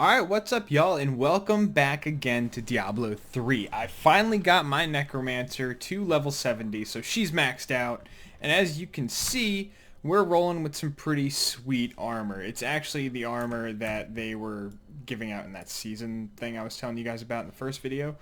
Alright, what's up y'all, and welcome back again to Diablo 3. I finally got my Necromancer to level 70, so she's maxed out, and as you can see, we're rolling with some pretty sweet armor. It's actually the armor that they were giving out in that season thing I was telling you guys about in the first video.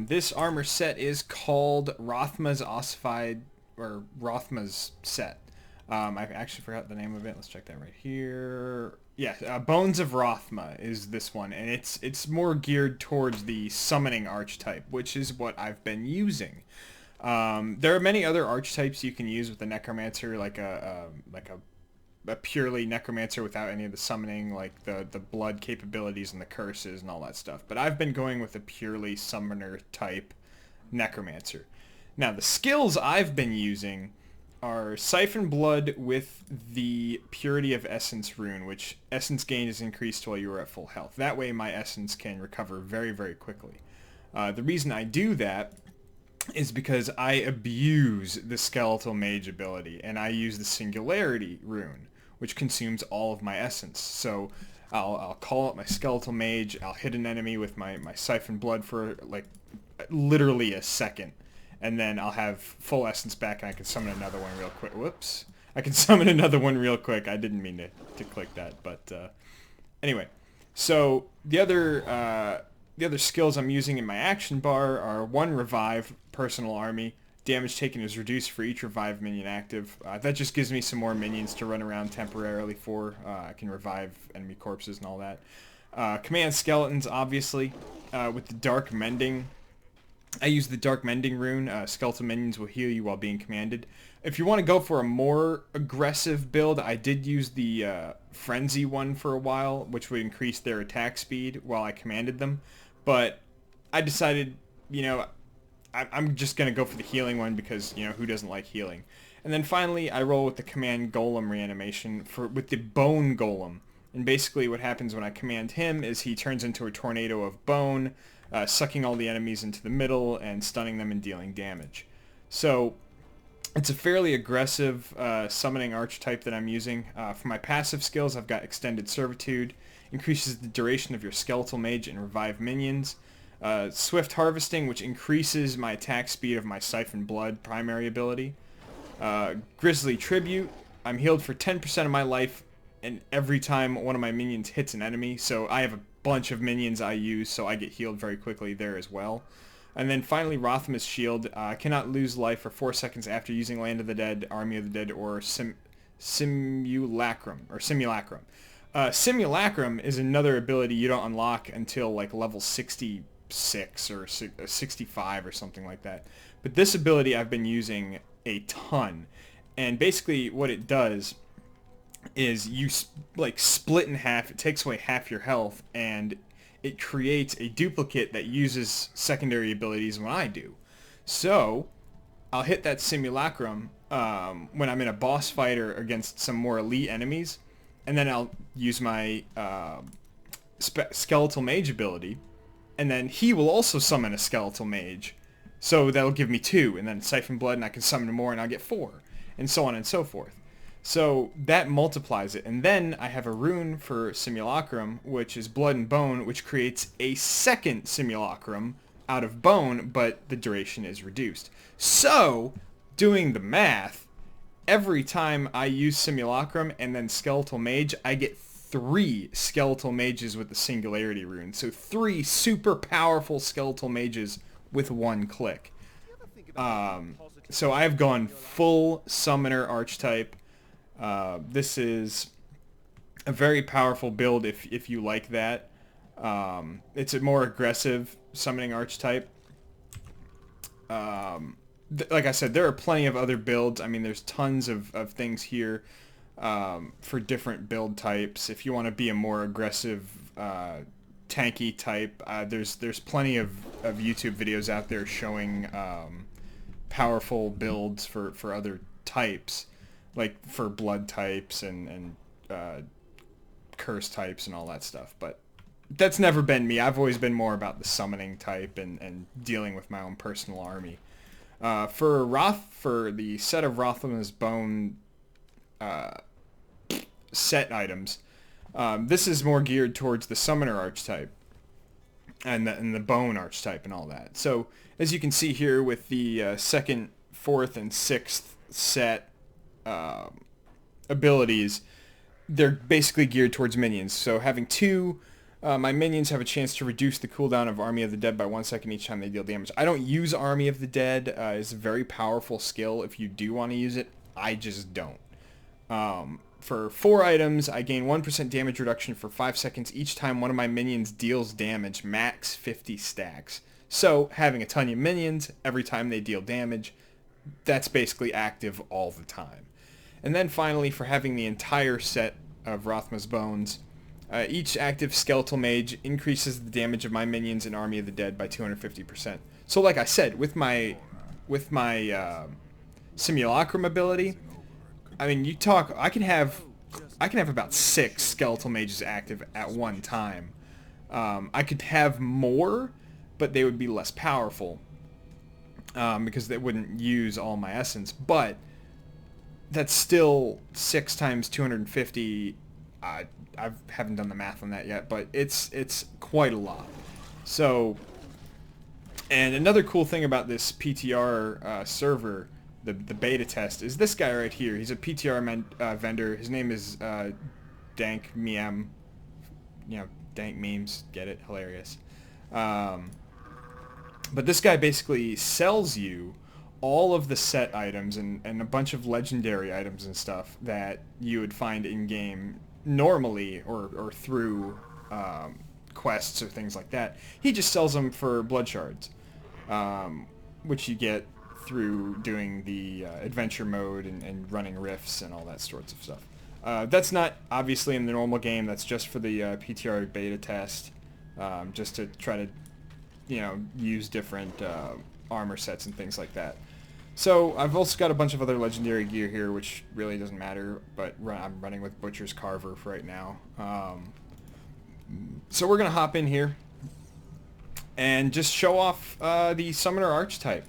This armor set is called Rothma's Ossified, or Rothma's set. I actually forgot the name of it. Let's check that right here. Yeah, Bones of Rothma is this one, and it's more geared towards the summoning archetype, which is what I've been using. There are many other archetypes you can use with the Necromancer, like a purely Necromancer without any of the summoning, like the blood capabilities and the curses and all that stuff. But I've been going with a purely summoner type Necromancer. Now the skills I've been using are Siphon Blood with the Purity of Essence rune, which essence gain is increased while you are at full health. That way my essence can recover very, very quickly. The reason I do that is because I abuse the Skeletal Mage ability, and I use the Singularity rune, which consumes all of my essence. So I'll call up my Skeletal Mage, I'll hit an enemy with my Siphon Blood for like literally a second, and then I'll have full essence back, and I can summon another one real quick. Whoops. I can summon another one real quick. I didn't mean to click that, but anyway. So the other skills I'm using in my action bar are 1 Revive, Personal Army. Damage taken is reduced for each Revive minion active. That just gives me some more minions to run around temporarily for. I can revive enemy corpses and all that. Command Skeletons, obviously, with the Dark Mending. I use the Dark Mending rune. Skeletal minions will heal you while being commanded. If you want to go for a more aggressive build, I did use the Frenzy one for a while, which would increase their attack speed while I commanded them. But I decided, I'm just going to go for the healing one because, who doesn't like healing? And then finally, I roll with the Command Golem reanimation with the Bone Golem. And basically what happens when I command him is he turns into a tornado of bone, sucking all the enemies into the middle and stunning them and dealing damage. So it's a fairly aggressive summoning archetype that I'm using. For my passive skills, I've got Extended Servitude, increases the duration of your Skeletal Mage and revive minions. Swift Harvesting, which increases my attack speed of my Siphon Blood primary ability. Grisly Tribute, I'm healed for 10% of my life and every time one of my minions hits an enemy, so I have a bunch of minions I use, so I get healed very quickly there as well. And then finally, Rothma's Shield. Cannot lose life for 4 seconds after using Land of the Dead, Army of the Dead, or Simulacrum. Simulacrum is another ability you don't unlock until like level 66 or 65 or something like that. But this ability I've been using a ton, and basically what it does is you split in half. It takes away half your health, and it creates a duplicate that uses secondary abilities when I do. So I'll hit that Simulacrum when I'm in a boss fight or against some more elite enemies, and then I'll use my Skeletal Mage ability, and then he will also summon a Skeletal Mage, so that'll give me 2, and then Siphon Blood, and I can summon more, and I'll get 4, and so on and so forth. So that multiplies it, and then I have a rune for Simulacrum, which is Blood and Bone, which creates a second Simulacrum out of bone, but the duration is reduced. So, doing the math, every time I use Simulacrum and then Skeletal Mage, I get 3 Skeletal Mages with the Singularity rune. So 3 super powerful Skeletal Mages with 1 click. So I've gone full Summoner archetype. This is a very powerful build if you like that. It's a more aggressive summoning archetype. Like I said, there are plenty of other builds. I mean, there's tons of things here for different build types. If you want to be a more aggressive tanky type, there's plenty of YouTube videos out there showing powerful builds for other types, like for blood types and curse types and all that stuff. But that's never been me. I've always been more about the summoning type and dealing with my own personal army. For the set of Rothma's Bone set items, This is more geared towards the Summoner archetype and the Bone archetype and all that. So as you can see here with the second, fourth, and sixth set abilities, they're basically geared towards minions. So having two, my minions have a chance to reduce the cooldown of Army of the Dead by 1 second each time they deal damage. I don't use Army of the Dead. It's a very powerful skill if you do want to use it. I just don't. For 4 items, I gain 1% damage reduction for 5 seconds each time one of my minions deals damage, max 50 stacks. So having a ton of minions, every time they deal damage, that's basically active all the time. And then finally, for having the entire set of Rothma's Bones, each active Skeletal Mage increases the damage of my minions in Army of the Dead by 250%. So like I said, with my Simulacrum ability, I mean, I can have about 6 Skeletal Mages active at one time. I could have more, but they would be less powerful because they wouldn't use all my essence. But that's still 6 times 250. I haven't done the math on that yet, but it's quite a lot. So, and another cool thing about this PTR server, the beta test, is this guy right here. He's a PTR vendor. His name is Dank Meme. You know, Dank Memes. Get it? Hilarious. But this guy basically sells you all of the set items and a bunch of legendary items and stuff that you would find in-game normally or through quests or things like that. He just sells them for blood shards, which you get through doing the adventure mode and running rifts and all that sorts of stuff. That's not obviously in the normal game. That's just for the PTR beta test, just to try to, you know, use different armor sets and things like that. So I've also got a bunch of other legendary gear here, which really doesn't matter, but I'm running with Butcher's Carver for right now. So we're going to hop in here and just show off the Summoner archetype.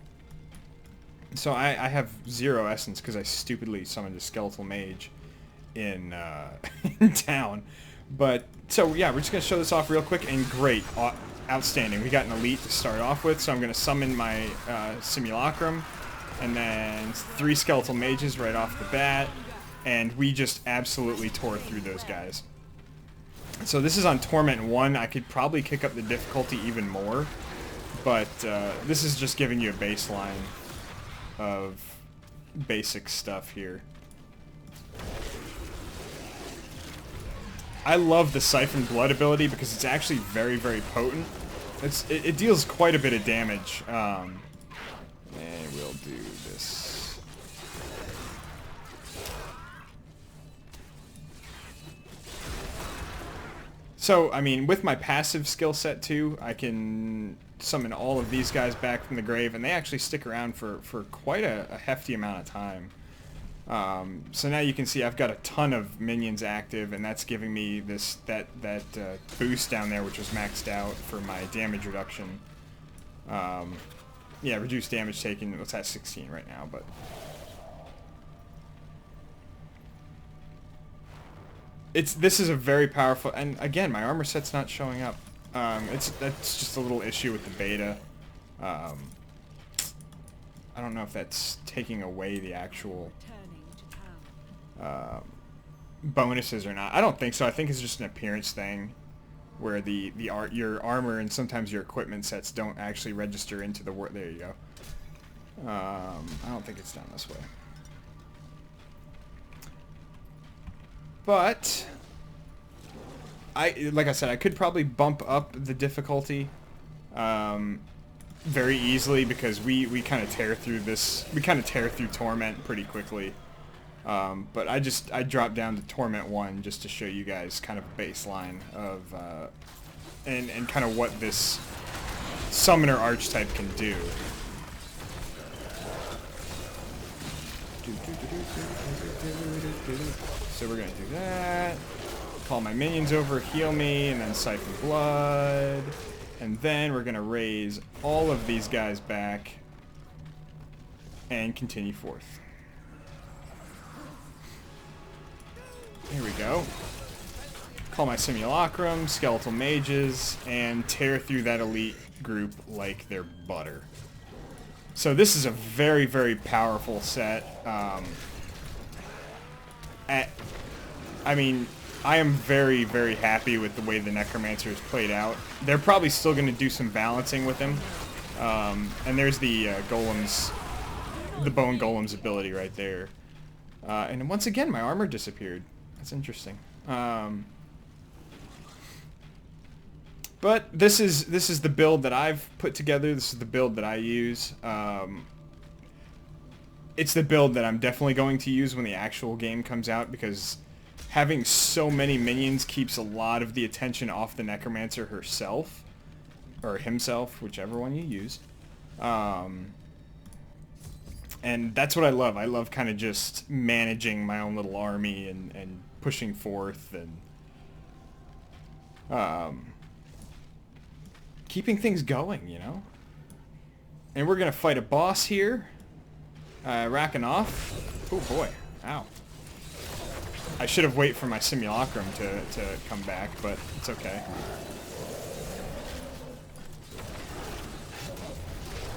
So I have 0 essence because I stupidly summoned a Skeletal Mage in, in town. But, so yeah, we're just going to show this off real quick, and great, outstanding. We got an elite to start off with, so I'm going to summon my Simulacrum, and then 3 Skeletal Mages right off the bat, and we just absolutely tore through those guys. So this is on Torment 1. I could probably kick up the difficulty even more, but this is just giving you a baseline of basic stuff here. I love the Siphon Blood ability because it's actually very, very potent. It deals quite a bit of damage. And we'll do this. So, I mean, with my passive skill set too, I can summon all of these guys back from the grave, and they actually stick around for quite a hefty amount of time. So now you can see I've got a ton of minions active, and that's giving me that boost down there, which was maxed out for my damage reduction. Yeah, reduced damage taken. It's at 16 right now, but this is a very powerful. And again, my armor set's not showing up. That's just a little issue with the beta. I don't know if that's taking away the actual bonuses or not. I don't think so. I think it's just an appearance thing, where your armor and sometimes your equipment sets don't actually register into the word. There you go. I don't think it's done this way. But like I said, I could probably bump up the difficulty very easily, because we kind of tear through this. We kind of tear through Torment pretty quickly. But I dropped down to Torment 1 just to show you guys kind of a baseline of and kind of what this Summoner archetype can do. So we're gonna do that. Call my minions over, heal me, and then Siphon Blood. And then we're gonna raise all of these guys back and continue forth. Here we go. call my Simulacrum, Skeletal Mages, and tear through that elite group like they're butter. So this is a very, very powerful set. I mean, I am very, very happy with the way the Necromancer is played out. They're probably still going to do some balancing with him. And there's the Golems, the Bone Golem's ability right there. And once again, my armor disappeared. That's interesting. But this is the build that I've put together. This is the build that I use. It's the build that I'm definitely going to use when the actual game comes out, because having so many minions keeps a lot of the attention off the Necromancer herself, or himself, whichever one you use. And that's what I love. I love kind of just managing my own little army and pushing forth and keeping things going, you know? And we're going to fight a boss here. Racking off. Oh boy. Ow. I should have waited for my Simulacrum to come back, but it's okay.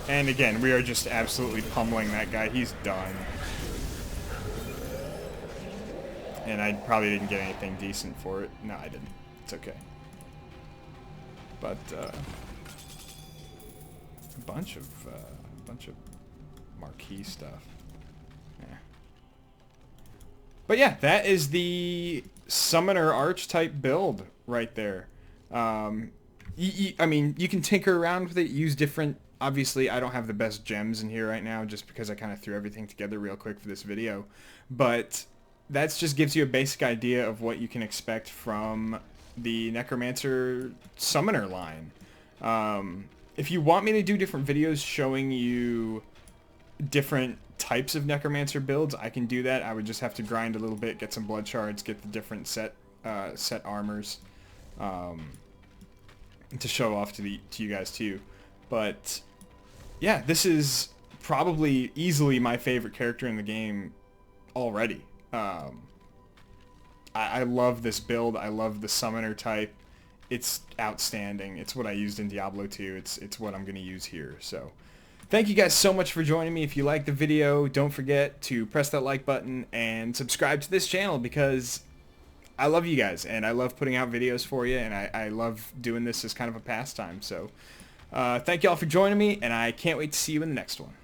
And again, we are just absolutely pummeling that guy. He's done. And I probably didn't get anything decent for it. No, I didn't. It's okay. But a bunch of marquee stuff. Yeah. But yeah, that is the Summoner Archetype build right there. I mean, you can tinker around with it, use different... Obviously, I don't have the best gems in here right now just because I kind of threw everything together real quick for this video. But that just gives you a basic idea of what you can expect from the Necromancer Summoner line. If you want me to do different videos showing you different types of Necromancer builds, I can do that. I would just have to grind a little bit, get some blood shards, get the different set armors to show off to you guys too. But yeah, this is probably easily my favorite character in the game already. I love this build. I love the Summoner type. It's outstanding. It's what I used in Diablo 2. It's what I'm going to use here. So thank you guys so much for joining me. If you liked the video, don't forget to press that like button and subscribe to this channel, because I love you guys and I love putting out videos for you, and I love doing this as kind of a pastime. So thank you all for joining me, and I can't wait to see you in the next one.